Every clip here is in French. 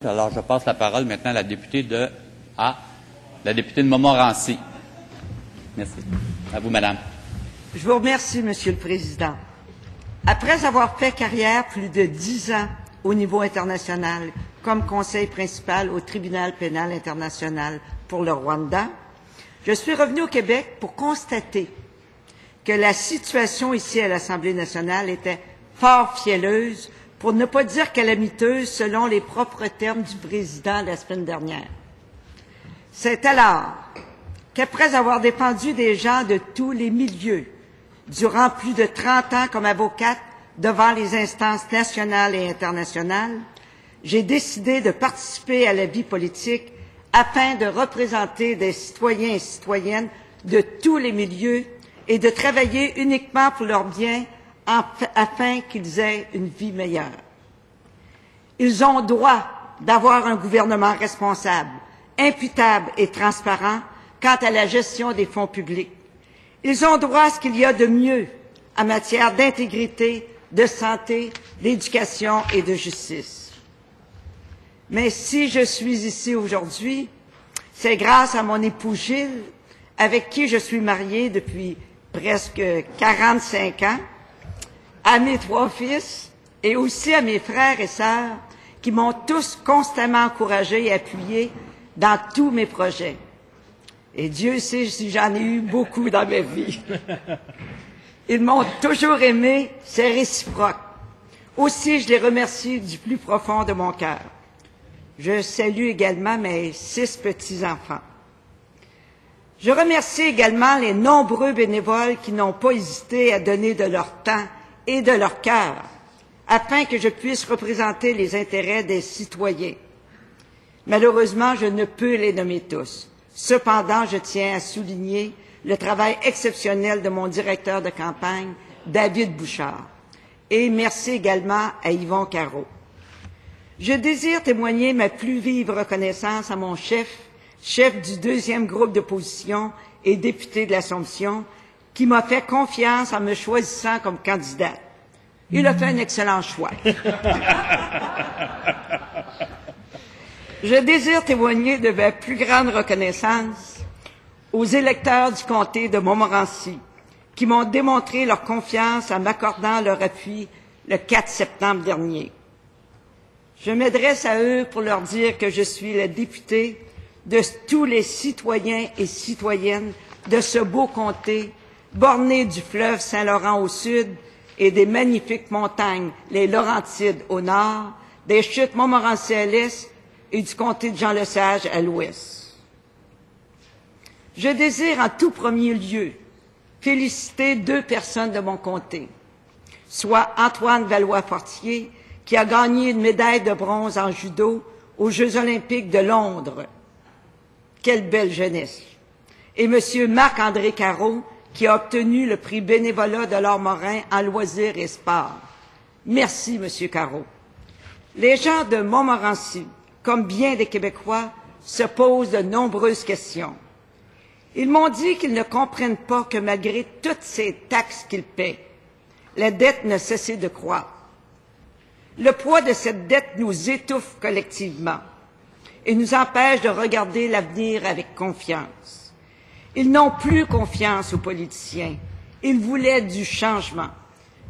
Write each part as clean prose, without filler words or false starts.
Alors, je passe la parole maintenant à la députée de Montmorency. Merci. À vous, madame. Je vous remercie, Monsieur le Président. Après avoir fait carrière plus de 10 ans au niveau international comme conseil principal au Tribunal pénal international pour le Rwanda, je suis revenu au Québec pour constater que la situation ici à l'Assemblée nationale était fort fielleuse, pour ne pas dire calamiteuse, selon les propres termes du Président la semaine dernière. C'est alors qu'après avoir défendu des gens de tous les milieux durant plus de 30 ans comme avocate devant les instances nationales et internationales, j'ai décidé de participer à la vie politique afin de représenter des citoyens et citoyennes de tous les milieux et de travailler uniquement pour leur bien afin qu'ils aient une vie meilleure. Ils ont droit d'avoir un gouvernement responsable, imputable et transparent quant à la gestion des fonds publics. Ils ont droit à ce qu'il y a de mieux en matière d'intégrité, de santé, d'éducation et de justice. Mais si je suis ici aujourd'hui, c'est grâce à mon époux Gilles, avec qui je suis mariée depuis presque 45 ans, à mes 3 fils et aussi à mes frères et sœurs qui m'ont tous constamment encouragé et appuyé dans tous mes projets. Et Dieu sait si j'en ai eu beaucoup dans ma vie. Ils m'ont toujours aimé, c'est réciproque. Aussi, je les remercie du plus profond de mon cœur. Je salue également mes 6 petits-enfants. Je remercie également les nombreux bénévoles qui n'ont pas hésité à donner de leur temps et de leur cœur, afin que je puisse représenter les intérêts des citoyens. Malheureusement, je ne peux les nommer tous. Cependant, je tiens à souligner le travail exceptionnel de mon directeur de campagne, David Bouchard. Et merci également à Yvon Carreau. Je désire témoigner ma plus vive reconnaissance à mon chef du 2e groupe d'opposition et député de l'Assomption, qui m'a fait confiance en me choisissant comme candidate. Il a fait un excellent choix. Je désire témoigner de ma plus grande reconnaissance aux électeurs du comté de Montmorency, qui m'ont démontré leur confiance en m'accordant leur appui le 4 septembre dernier. Je m'adresse à eux pour leur dire que je suis la députée de tous les citoyens et citoyennes de ce beau comté, borné du fleuve Saint-Laurent au sud et des magnifiques montagnes, les Laurentides au nord, des chutes Montmorency à l'est et du comté de Jean-Lesage à l'ouest. Je désire en tout premier lieu féliciter 2 personnes de mon comté, soit Antoine Valois-Fortier, qui a gagné une médaille de bronze en judo aux Jeux olympiques de Londres. Quelle belle jeunesse! Et M. Marc-André Carreau, qui a obtenu le prix bénévolat de l'Or Morin en loisirs et sport. Merci, M. Carreau. Les gens de Montmorency, comme bien des Québécois, se posent de nombreuses questions. Ils m'ont dit qu'ils ne comprennent pas que malgré toutes ces taxes qu'ils paient, la dette ne cesse de croître. Le poids de cette dette nous étouffe collectivement et nous empêche de regarder l'avenir avec confiance. Ils n'ont plus confiance aux politiciens. Ils voulaient du changement.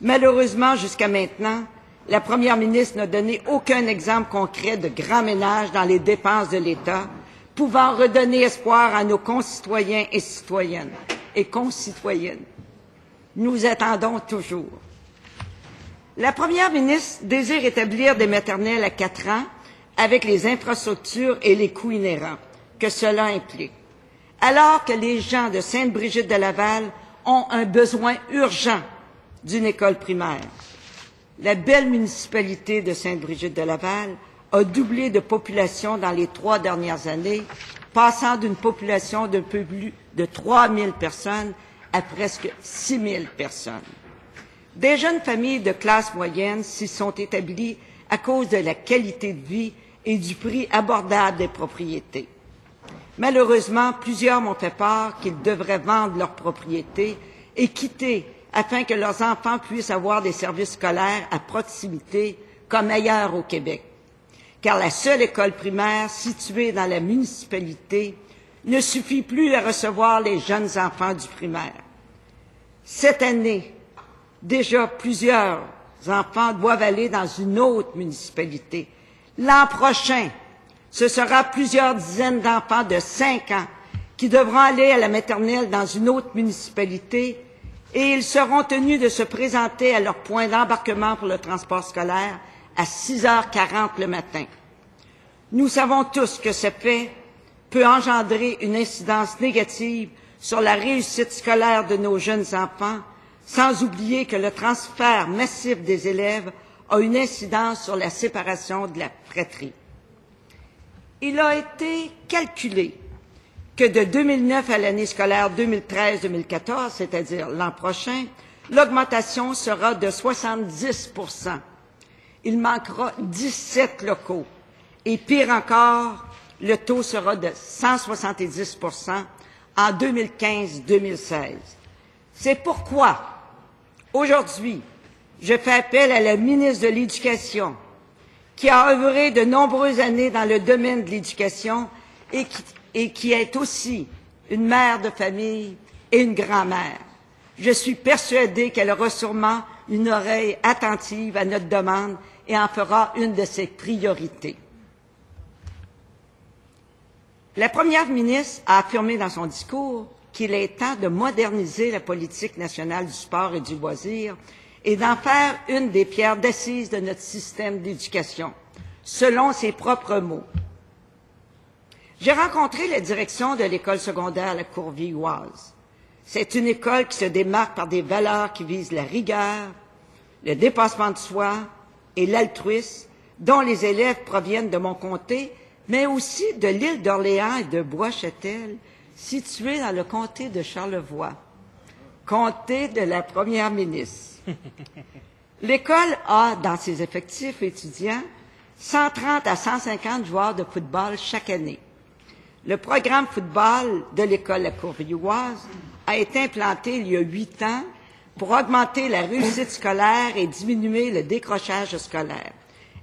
Malheureusement, jusqu'à maintenant, la première ministre n'a donné aucun exemple concret de grand ménage dans les dépenses de l'État, pouvant redonner espoir à nos concitoyens et citoyennes et concitoyennes. Nous attendons toujours. La première ministre désire établir des maternelles à 4 ans avec les infrastructures et les coûts inhérents que cela implique, alors que les gens de Sainte-Brigitte-de-Laval ont un besoin urgent d'une école primaire. La belle municipalité de Sainte-Brigitte-de-Laval a doublé de population dans les 3 dernières années, passant d'une population d'un peu plus de 3 000 personnes à presque 6 000 personnes. Des jeunes familles de classe moyenne s'y sont établies à cause de la qualité de vie et du prix abordable des propriétés. Malheureusement, plusieurs m'ont fait part qu'ils devraient vendre leurs propriétés et quitter afin que leurs enfants puissent avoir des services scolaires à proximité comme ailleurs au Québec. car la seule école primaire située dans la municipalité ne suffit plus à recevoir les jeunes enfants du primaire. Cette année, déjà plusieurs enfants doivent aller dans une autre municipalité. L'an prochain, ce sera plusieurs dizaines d'enfants de 5 ans qui devront aller à la maternelle dans une autre municipalité et ils seront tenus de se présenter à leur point d'embarquement pour le transport scolaire à 6h40 le matin. Nous savons tous que ce fait peut engendrer une incidence négative sur la réussite scolaire de nos jeunes enfants, sans oublier que le transfert massif des élèves a une incidence sur la séparation de la fratrie. Il a été calculé que de 2009 à l'année scolaire 2013-2014, c'est-à-dire l'an prochain, l'augmentation sera de 70 %. Il manquera 17 locaux. Et pire encore, le taux sera de 170 % en 2015-2016. C'est pourquoi, aujourd'hui, je fais appel à la ministre de l'Éducation, qui a œuvré de nombreuses années dans le domaine de l'éducation et qui est aussi une mère de famille et une grand-mère. Je suis persuadée qu'elle aura sûrement une oreille attentive à notre demande et en fera une de ses priorités. La première ministre a affirmé dans son discours qu'il est temps de moderniser la politique nationale du sport et du loisir et d'en faire une des pierres d'assises de notre système d'éducation, selon ses propres mots. J'ai rencontré la direction de l'école secondaire La Courvilloise. C'est une école qui se démarque par des valeurs qui visent la rigueur, le dépassement de soi et l'altruisme, dont les élèves proviennent de mon comté, mais aussi de l'île d'Orléans et de Bois-Châtel, située dans le comté de Charlevoix, comté de la première ministre. L'école a, dans ses effectifs étudiants, 130 à 150 joueurs de football chaque année. Le programme football de l'école La Courvilloise a été implanté il y a 8 ans pour augmenter la réussite scolaire et diminuer le décrochage scolaire.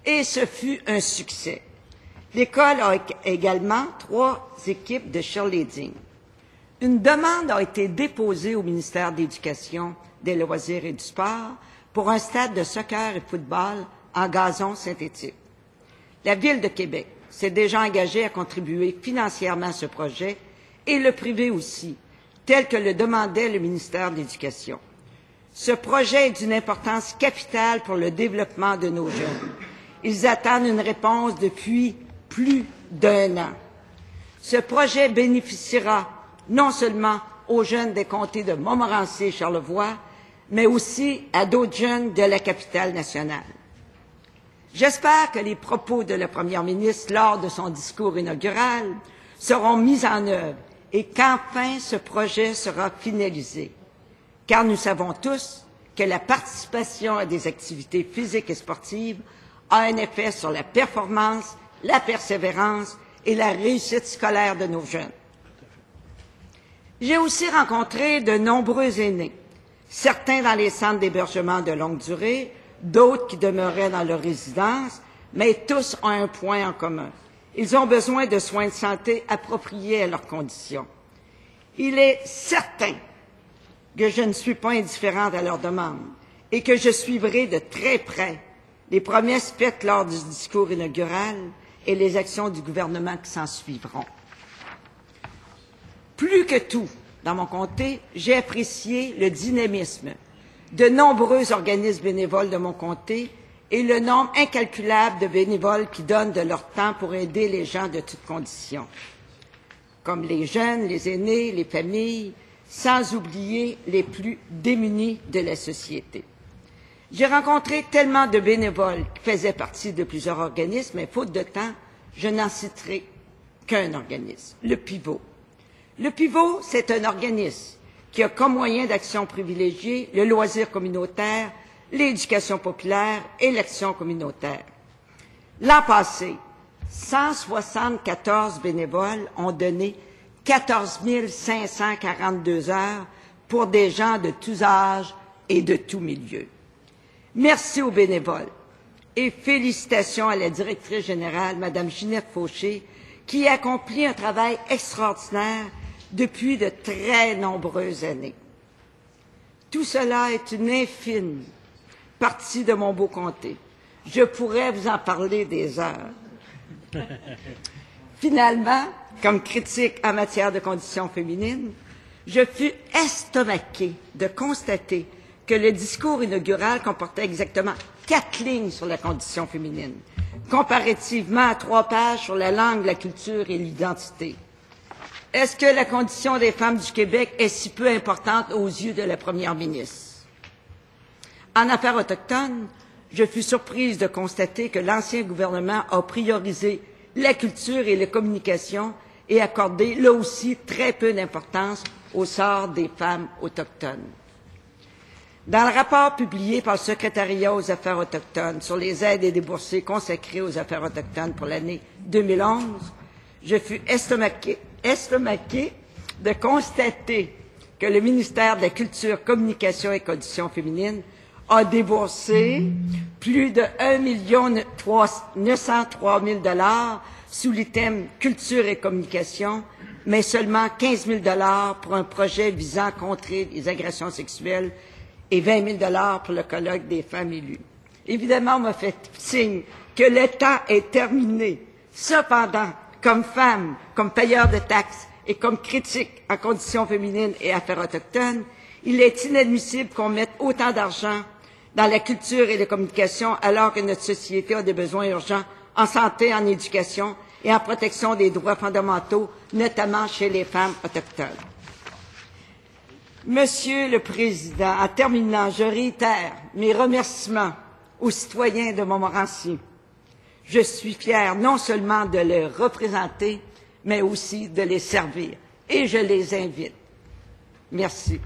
Et ce fut un succès. L'école a également 3 équipes de cheerleading. Une demande a été déposée au ministère de l'Éducation, des Loisirs et du Sport pour un stade de soccer et football en gazon synthétique. La Ville de Québec s'est déjà engagée à contribuer financièrement à ce projet et le privé aussi, tel que le demandait le ministère de l'Éducation. Ce projet est d'une importance capitale pour le développement de nos jeunes. Ils attendent une réponse depuis plus d'1 an. Ce projet bénéficiera non seulement aux jeunes des comtés de Montmorency et Charlevoix, mais aussi à d'autres jeunes de la capitale nationale. J'espère que les propos de la première ministre lors de son discours inaugural seront mis en œuvre et qu'enfin ce projet sera finalisé. Car nous savons tous que la participation à des activités physiques et sportives a un effet sur la performance, la persévérance et la réussite scolaire de nos jeunes. J'ai aussi rencontré de nombreux aînés, certains dans les centres d'hébergement de longue durée, d'autres qui demeuraient dans leur résidence, mais tous ont un point en commun. Ils ont besoin de soins de santé appropriés à leurs conditions. Il est certain que je ne suis pas indifférente à leurs demandes et que je suivrai de très près les promesses faites lors du discours inaugural et les actions du gouvernement qui s'en suivront. Plus que tout, dans mon comté, j'ai apprécié le dynamisme de nombreux organismes bénévoles de mon comté et le nombre incalculable de bénévoles qui donnent de leur temps pour aider les gens de toutes conditions, comme les jeunes, les aînés, les familles, sans oublier les plus démunis de la société. J'ai rencontré tellement de bénévoles qui faisaient partie de plusieurs organismes, mais faute de temps, je n'en citerai qu'un organisme, le Pivot. Le Pivot, c'est un organisme qui a comme moyen d'action privilégié le loisir communautaire, l'éducation populaire et l'action communautaire. L'an passé, 174 bénévoles ont donné 14 542 heures pour des gens de tous âges et de tous milieux. Merci aux bénévoles et félicitations à la directrice générale, Mme Ginette Fauché, qui a accompli un travail extraordinaire depuis de très nombreuses années. Tout cela est une infime partie de mon beau comté. Je pourrais vous en parler des heures. Finalement, comme critique en matière de conditions féminines, je fus estomaquée de constater que le discours inaugural comportait exactement 4 lignes sur la condition féminine, comparativement à 3 pages sur la langue, la culture et l'identité. Est-ce que la condition des femmes du Québec est si peu importante aux yeux de la première ministre? En affaires autochtones, je fus surprise de constater que l'ancien gouvernement a priorisé la culture et les communications et accordé, là aussi, très peu d'importance au sort des femmes autochtones. Dans le rapport publié par le Secrétariat aux affaires autochtones sur les aides et déboursés consacrés aux affaires autochtones pour l'année 2011, je fus estomaquée de constater que le ministère de la Culture, Communication et Conditions féminines a déboursé plus de 1,903 000 $ sous l'item Culture et Communication, mais seulement 15 000 $ pour un projet visant à contrer les agressions sexuelles et 20 000 $ pour le colloque des femmes élues. Évidemment, on m'a fait signe que le temps est terminé. Cependant, comme femme, comme payeur de taxes et comme critique en conditions féminines et affaires autochtones, il est inadmissible qu'on mette autant d'argent dans la culture et les communications alors que notre société a des besoins urgents en santé, en éducation et en protection des droits fondamentaux, notamment chez les femmes autochtones. Monsieur le Président, en terminant, je réitère mes remerciements aux citoyens de Montmorency. Je suis fière non seulement de les représenter, mais aussi de les servir. Et je les invite. Merci.